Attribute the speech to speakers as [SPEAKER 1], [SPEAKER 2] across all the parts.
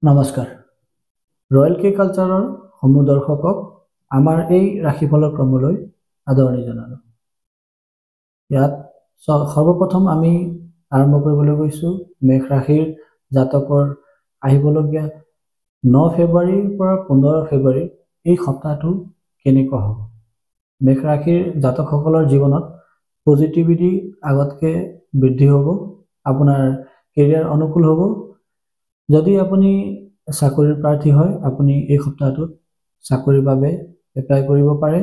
[SPEAKER 1] নমস্কাৰ। ৰয়েল কে কালচাৰৰ সমূহ দৰ্শকক আমাৰ এই ৰাশিফলৰ ক্ৰমলৈ আদৰণি জনালোঁ। ইয়াত সৰ্বপ্ৰথম আমি আৰম্ভ কৰিবলৈ গৈছোঁ মেঘ ৰাশিৰ জাতকৰ আহিবলগীয়া 9 ফেব্ৰুৱাৰীৰ পৰা 15 ফেব্ৰুৱাৰী এই সপ্তাহটো কেনেকুৱা হ'ব। মেঘ ৰাশিৰ জাতকসকলৰ জীৱনত পজিটিভিটি আগতকৈ বৃদ্ধি হ'ব, আপোনাৰ কেৰিয়াৰ অনুকূল হ'ব। যদি আপুনি চাকৰিৰ প্ৰাৰ্থী হয়, আপুনি এই সপ্তাহটোত চাকৰিৰ বাবে এপ্লাই কৰিব পাৰে,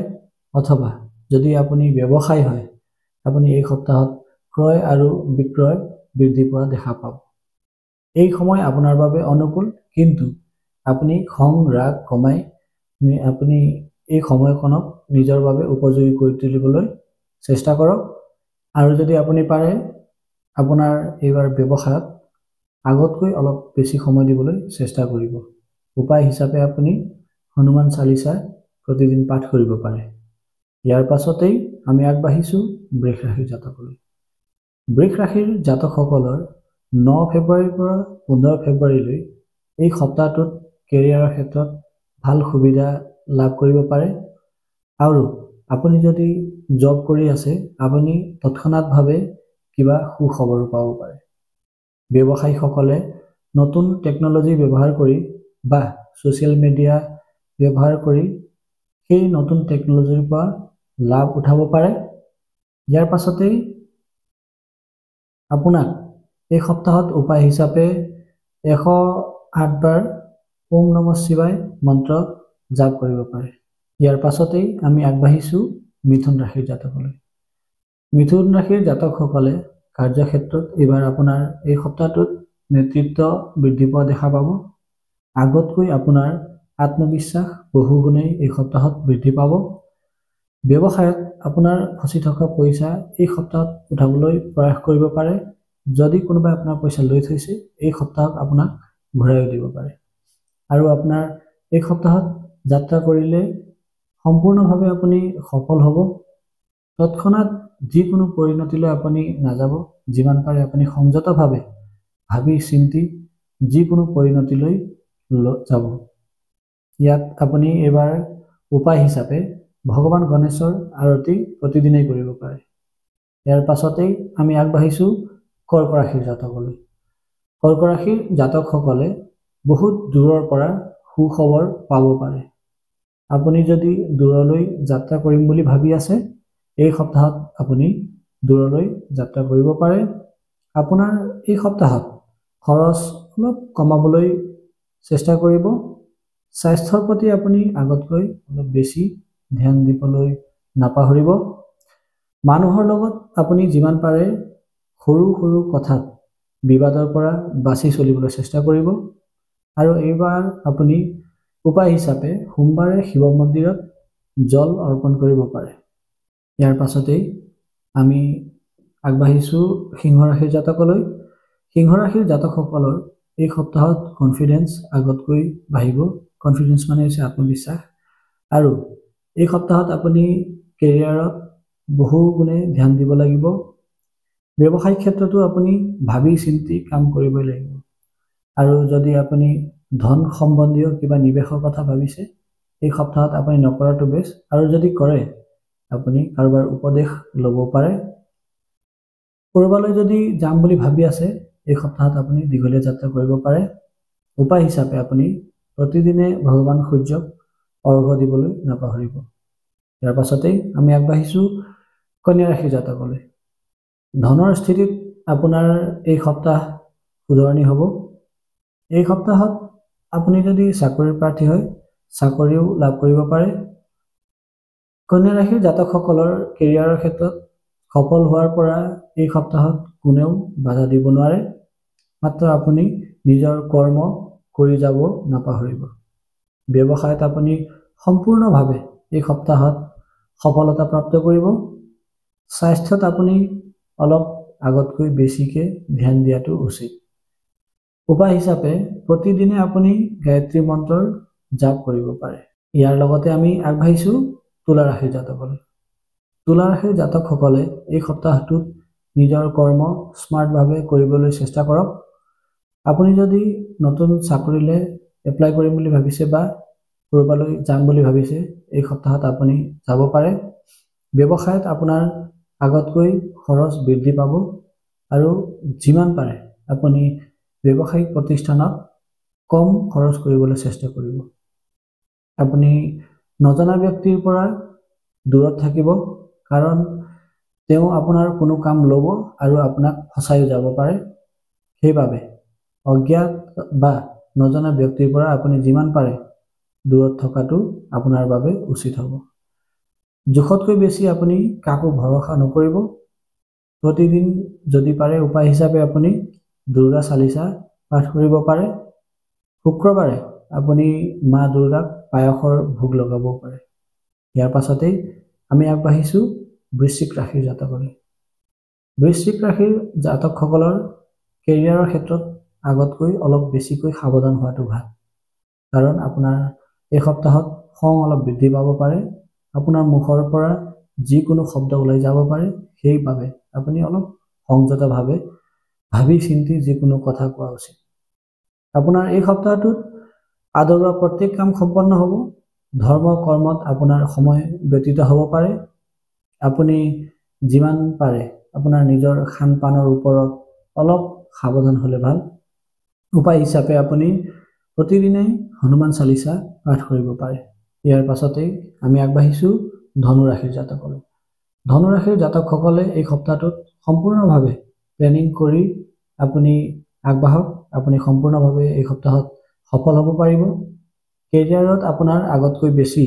[SPEAKER 1] অথবা যদি আপুনি ব্যৱসায় হয়, আপুনি এই সপ্তাহত ক্ৰয় আৰু বিক্ৰয় বৃদ্ধি পোৱা দেখা পাব। এই সময় আপোনাৰ বাবে অনুকূল, কিন্তু আপুনি খং ৰাগ কমাই আপুনি এই সময়কণক নিজৰ বাবে উপযোগী কৰি তুলিবলৈ চেষ্টা কৰক। আৰু যদি আপুনি পাৰে, আপোনাৰ এইবাৰ ব্যৱসায়ত আগতকৈ অলপ বেছি সময় দিবলৈ চেষ্টা কৰিব। উপায় হিচাপে আপুনি হনুমান চালিচা প্ৰতিদিন পাঠ কৰিব পাৰে। ইয়াৰ পাছতেই আমি আগবাঢ়িছোঁ বৃষ ৰাশিৰ জাতকলৈ। বৃষ ৰাশিৰ জাতকসকলৰ 9 ফেব্ৰুৱাৰীৰ পৰা 15 ফেব্ৰুৱাৰীলৈ এই সপ্তাহটোত কেৰিয়াৰৰ ক্ষেত্ৰত ভাল সুবিধা লাভ কৰিব পাৰে। আৰু আপুনি যদি জব কৰি আছে, আপুনি তৎক্ষণাৎভাৱে কিবা সুখবৰো পাব পাৰে। ব্যৱসায়ীসকলে নতুন টেকন'লজি ব্যৱহাৰ কৰি বা ছ'চিয়েল মিডিয়া ব্যৱহাৰ কৰি সেই নতুন টেকন'লজিৰ পৰা লাভ উঠাব পাৰে। ইয়াৰ পাছতেই আপোনাক এই সপ্তাহত উপায় হিচাপে 108 বাৰ ওম নমঃ শিৱায় মন্ত্ৰ জাপ কৰিব পাৰে। ইয়াৰ পাছতেই আমি আগবাঢ়িছোঁ মিথুন ৰাশিৰ জাতকলৈ। মিথুন ৰাশিৰ জাতকসকলে কাৰ্যক্ষেত্ৰত এইবাৰ আপোনাৰ এই সপ্তাহটোত নেতৃত্ব বৃদ্ধি পোৱা দেখা পাব। আগতকৈ আপোনাৰ আত্মবিশ্বাস বহুগুণেই এই সপ্তাহত বৃদ্ধি পাব। ব্যৱসায়ত আপোনাৰ ফচি থকা পইচা এই সপ্তাহত উঠাবলৈ প্ৰয়াস কৰিব পাৰে। যদি কোনোবাই আপোনাৰ পইচা লৈ থৈছে, এই সপ্তাহত আপোনাক ঘূৰাই দিব পাৰে। আৰু আপোনাৰ এই সপ্তাহত যাত্ৰা কৰিলে সম্পূৰ্ণভাৱে আপুনি সফল হ'ব। তৎক্ষণাৎ যিকোনো পৰিণতিলৈ আপুনি নাযাব, যিমান পাৰে আপুনি সংযতভাৱে ভাবি চিন্তি যিকোনো পৰিণতিলৈ যাব। ইয়াত আপুনি এইবাৰ উপায় হিচাপে ভগৱান গণেশৰ আৰতি প্ৰতিদিনেই কৰিব পাৰে। ইয়াৰ পাছতেই আমি আগবাঢ়িছোঁ কৰ্ক ৰাশিৰ জাতকলৈ। কৰ্ক ৰাশিৰ জাতকসকলে বহুত দূৰৰ পৰা সুখবৰ পাব পাৰে। আপুনি যদি দূৰলৈ যাত্ৰা কৰিম বুলি ভাবি আছে, এই সপ্তাহত আপুনি দূৰলৈ যাত্ৰা কৰিব পাৰে। আপোনাৰ এই সপ্তাহত খৰচ অলপ কমাবলৈ চেষ্টা কৰিব। স্বাস্থ্যৰ প্ৰতি আপুনি আগতকৈ অলপ বেছি ধ্যান দিবলৈ নাপাহৰিব। মানুহৰ লগত আপুনি যিমান পাৰে সৰু সৰু কথাত বিবাদৰ পৰা বাছি চলিবলৈ চেষ্টা কৰিব। আৰু এইবাৰ আপুনি উপায় হিচাপে সোমবাৰে শিৱ মন্দিৰত জল অৰ্পণ কৰিব পাৰে। ইয়াৰ পাছতেই আমি আগবাঢ়িছোঁ সিংহ ৰাশিৰ জাতকলৈ। সিংহ ৰাশিৰ জাতকসকলৰ এই সপ্তাহত কনফিডেন্স আগতকৈ বাঢ়িব। কনফিডেন্স মানে হৈছে আত্মবিশ্বাস। আৰু এই সপ্তাহত আপুনি কেৰিয়াৰত বহু গুণে ধ্যান দিব লাগিব। ব্যৱসায়িক ক্ষেত্ৰতো আপুনি ভাবি চিন্তি কাম কৰিবই লাগিব। আৰু যদি আপুনি ধন সম্বন্ধীয় কিবা নিৱেশৰ কথা ভাবিছে, এই সপ্তাহত আপুনি নকৰাটো বেষ্ট। আৰু যদি কৰে, আপুনি কাৰোবাৰ উপদেশ ল'ব পাৰে। ক'ৰবালৈ যদি যাম বুলি ভাবি আছে, এই সপ্তাহত আপুনি দীঘলীয়া যাত্ৰা কৰিব পাৰে। উপায় হিচাপে আপুনি প্ৰতিদিনে ভগৱান সূৰ্যক অৰ্ঘ্য দিবলৈ নাপাহৰিব। ইয়াৰ পাছতেই আমি আগবাঢ়িছোঁ কন্যা ৰাশিৰ জাতকলৈ। ধনৰ স্থিতিত আপোনাৰ এই সপ্তাহ শুধৰণি হ'ব। এই সপ্তাহত আপুনি যদি চাকৰিৰ প্ৰাৰ্থী হয়, চাকৰিও লাভ কৰিব পাৰে। কন্যা ৰাশিৰ জাতকসকলৰ কেৰিয়াৰৰ ক্ষেত্ৰত সফল হোৱাৰ পৰা এই সপ্তাহত কোনেও বাধা দিব নোৱাৰে। মাত্ৰ আপুনি নিজৰ কৰ্ম কৰি যাব নাপাহৰিব। ব্যৱসায়ত আপুনি সম্পূৰ্ণভাৱে এই সপ্তাহত সফলতা প্ৰাপ্ত কৰিব। স্বাস্থ্যত আপুনি অলপ আগতকৈ বেছিকৈ ধ্যান দিয়াটো উচিত। উপায় হিচাপে প্ৰতিদিনে আপুনি গায়ত্ৰী মন্ত্ৰৰ জাপ কৰিব পাৰে। ইয়াৰ লগতে আমি আগবাঢ়িছোঁ তুলা ৰাশিৰ জাতকলৈ। তুলা ৰাশিৰ জাতকসকলে এই সপ্তাহটোত নিজৰ কৰ্ম স্মাৰ্টভাৱে কৰিবলৈ চেষ্টা কৰক। আপুনি যদি নতুন চাকৰিলৈ এপ্লাই কৰিম বুলি ভাবিছে বা কৰবালৈ যাম বুলি ভাবিছে, এই সপ্তাহত আপুনি যাব পাৰে। ব্যৱসায়ত আপোনাৰ আগতকৈ খৰচ বৃদ্ধি পাব আৰু যিমান পাৰে আপুনি ব্যৱসায়িক প্ৰতিষ্ঠানত কম খৰচ কৰিবলৈ চেষ্টা কৰিব। আপুনি নজনা ব্যক্তিৰ পৰা দূৰত থাকিব, কাৰণ তেওঁ আপোনাৰ কোনো কাম ল'ব আৰু আপোনাক ফচাইও যাব পাৰে। সেইবাবে অজ্ঞাত বা নজনা ব্যক্তিৰ পৰা আপুনি যিমান পাৰে দূৰত থকাটো আপোনাৰ বাবে উচিত হ'ব। জোখতকৈ বেছি আপুনি কাকো ভৰসা নকৰিব। প্ৰতিদিন যদি পাৰে উপায় হিচাপে আপুনি দুৰ্গা চালিচা পাঠ কৰিব পাৰে। শুক্ৰবাৰে আপুনি মা দুৰ্গাক পায়সৰ ভোগ লগাব পাৰে। ইয়াৰ পাছতেই আমি আগবাঢ়িছোঁ বৃশ্চিক ৰাশিৰ জাতকলৈ। বৃশ্চিক ৰাশিৰ জাতকসকলৰ কেৰিয়াৰৰ ক্ষেত্ৰত আগতকৈ অলপ বেছিকৈ সাৱধান হোৱাটো ভাল, কাৰণ আপোনাৰ এই সপ্তাহত খং অলপ বৃদ্ধি পাব পাৰে। আপোনাৰ মুখৰ পৰা যিকোনো শব্দ ওলাই যাব পাৰে, সেইবাবে আপুনি অলপ সংযতভাৱে ভাবি চিন্তি যিকোনো কথা কোৱা উচিত। আপোনাৰ এই সপ্তাহটোত আদৰোৱা প্ৰত্যেক কাম সম্পন্ন হ'ব। ধৰ্ম কৰ্মত আপোনাৰ সময় ব্যতীত হ'ব পাৰে। আপুনি যিমান পাৰে আপোনাৰ নিজৰ খান পানৰ ওপৰত অলপ সাৱধান হ'লে ভাল। উপায় হিচাপে আপুনি প্ৰতিদিনে হনুমান চালিচা পাঠ কৰিব পাৰে। ইয়াৰ পাছতেই আমি আগবাঢ়িছোঁ ধনু ৰাশিৰ জাতকলৈ। ধনু ৰাশিৰ জাতকসকলে এই সপ্তাহটোত সম্পূৰ্ণভাৱে প্লেনিং কৰি আপুনি আগবাঢ়ক। আপুনি সম্পূৰ্ণভাৱে এই সপ্তাহত সফল হ'ব পাৰিব। কেৰিয়াৰত আপোনাৰ আগতকৈ বেছি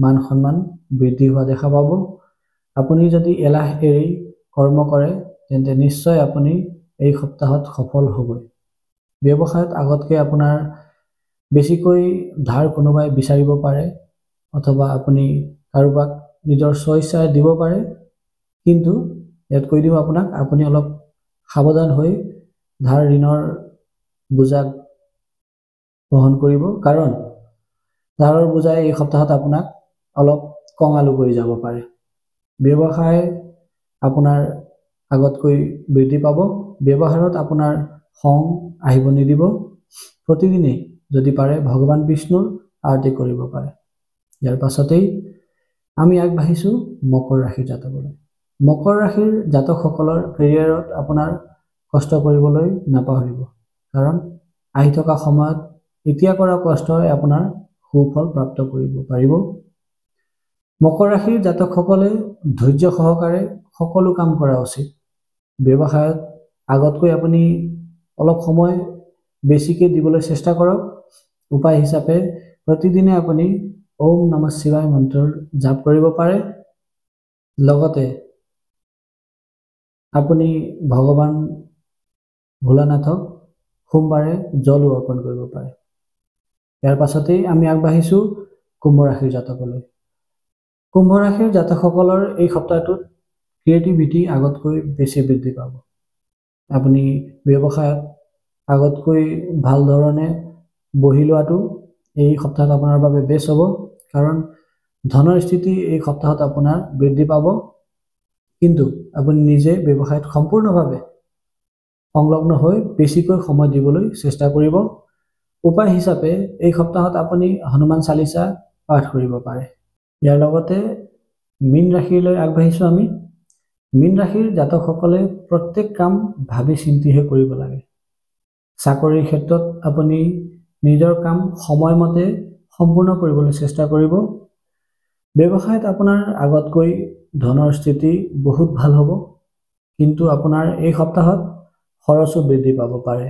[SPEAKER 1] মান সন্মান বৃদ্ধি হোৱা দেখা পাব। আপুনি যদি এলাহ এৰি কৰ্ম কৰে তেন্তে নিশ্চয় আপুনি এই সপ্তাহত সফল হ'বই। ব্যৱসায়ত আগতকৈ আপোনাৰ বেছিকৈ ধাৰ কোনোবাই বিচাৰিব পাৰে, অথবা আপুনি কাৰোবাক নিজৰ স্বইচ্ছাৰে দিব পাৰে। কিন্তু ইয়াত কৈ দিওঁ আপোনাক, আপুনি অলপ সাৱধান হৈ ধাৰ ঋণৰ বোজা বহন কৰিব, কাৰণ ধাৰৰ বোজাই এই সপ্তাহত আপোনাক অলপ কঙালু কৰি যাব পাৰে। ব্যৱসায় আপোনাৰ আগতকৈ বৃদ্ধি পাব। ব্যৱহাৰত আপোনাৰ খং আহিব নিদিব। প্ৰতিদিনেই যদি পাৰে ভগৱান বিষ্ণুৰ আৰতি কৰিব পাৰে। ইয়াৰ পাছতেই আমি আগবাঢ়িছোঁ মকৰ ৰাশিৰ জাতকলৈ। মকৰ ৰাশিৰ জাতকসকলৰ কেৰিয়াৰত আপোনাৰ কষ্ট কৰিবলৈ নাপাহৰিব, কাৰণ আহি থকা সময়ত এতিয়া কৰা কষ্টই আপোনাৰ সুফল প্ৰাপ্ত কৰিব পাৰিব। মকৰ ৰাশিৰ জাতকসকলে ধৈৰ্য সহকাৰে সকলো কাম কৰা উচিত। ব্যৱসায়ত আগতকৈ আপুনি অলপ সময় বেছিকৈ দিবলৈ চেষ্টা কৰক। উপায় হিচাপে প্ৰতিদিনে আপুনি ওম নমঃ শিৱায় মন্ত্ৰৰ জাপ কৰিব পাৰে। লগতে আপুনি ভগৱান ভোলানাথক সোমবাৰে জলো অৰ্পণ কৰিব পাৰে। ইয়াৰ পাছতেই আমি আগবাঢ়িছোঁ কুম্ভ ৰাশিৰ জাতকলৈ। কুম্ভ ৰাশিৰ জাতকসকলৰ এই সপ্তাহটোত ক্ৰিয়েটিভিটি আগতকৈ বেছি বৃদ্ধি পাব। আপুনি ব্যৱসায়ত আগতকৈ ভাল ধৰণে বহি লোৱাটো এই সপ্তাহত আপোনাৰ বাবে বেষ্ট হ'ব, কাৰণ ধনৰ স্থিতি এই সপ্তাহত আপোনাৰ বৃদ্ধি পাব। কিন্তু আপুনি নিজে ব্যৱসায়ত সম্পূৰ্ণভাৱে সংলগ্ন হৈ বেছিকৈ সময় দিবলৈ চেষ্টা কৰিব। উপায় হিচাপে এই সপ্তাহত আপুনি হনুমান চালিচা পাঠ কৰিব পাৰে। ইয়াৰ লগতে মীন ৰাশিলৈ আগবাঢ়িছোঁ আমি। মীন ৰাশিৰ জাতকসকলে প্ৰত্যেক কাম ভাবি চিন্তিহে কৰিব লাগে। চাকৰিৰ ক্ষেত্ৰত আপুনি নিজৰ কাম সময়মতে সম্পূৰ্ণ কৰিবলৈ চেষ্টা কৰিব। ব্যৱসায়ত আপোনাৰ আগতকৈ ধনৰ স্থিতি বহুত ভাল হ'ব, কিন্তু আপোনাৰ এই সপ্তাহত খৰচো বৃদ্ধি পাব পাৰে।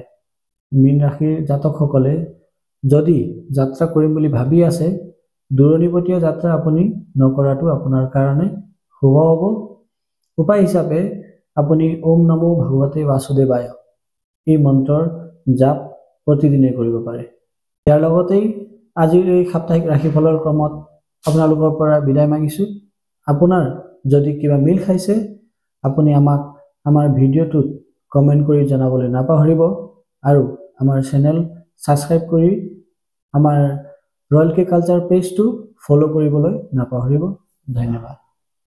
[SPEAKER 1] মীন ৰাশিৰ জাতকসকলে যদি যাত্ৰা কৰিম বুলি ভাবি আছে, দূৰণিবতীয়া যাত্ৰা আপুনি নকৰাটো আপোনাৰ কাৰণে শুভ হ'ব। উপায় হিচাপে আপুনি ওম নমো ভগৱতে বাসুদেৱায় এই মন্ত্ৰৰ জাপ প্ৰতিদিনে কৰিব পাৰে। ইয়াৰ লগতেই আজিৰ এই সাপ্তাহিক ৰাশিফলৰ ক্ৰমত আপোনালোকৰ পৰা বিদায় মাগিছোঁ। আপোনাৰ যদি কিবা মিল খাইছে আপুনি আমাক আমাৰ ভিডিঅ'টোত কমেণ্ট কৰি জনাবলৈ নাপাহৰিব, আৰু আমাৰ চেনেল ছাবস্ক্ৰাইব কৰি আমাৰ ৰয়েল কে কালচাৰ পেজটো ফ'ল' কৰিবলৈ নাপাহৰিব। ধন্যবাদ।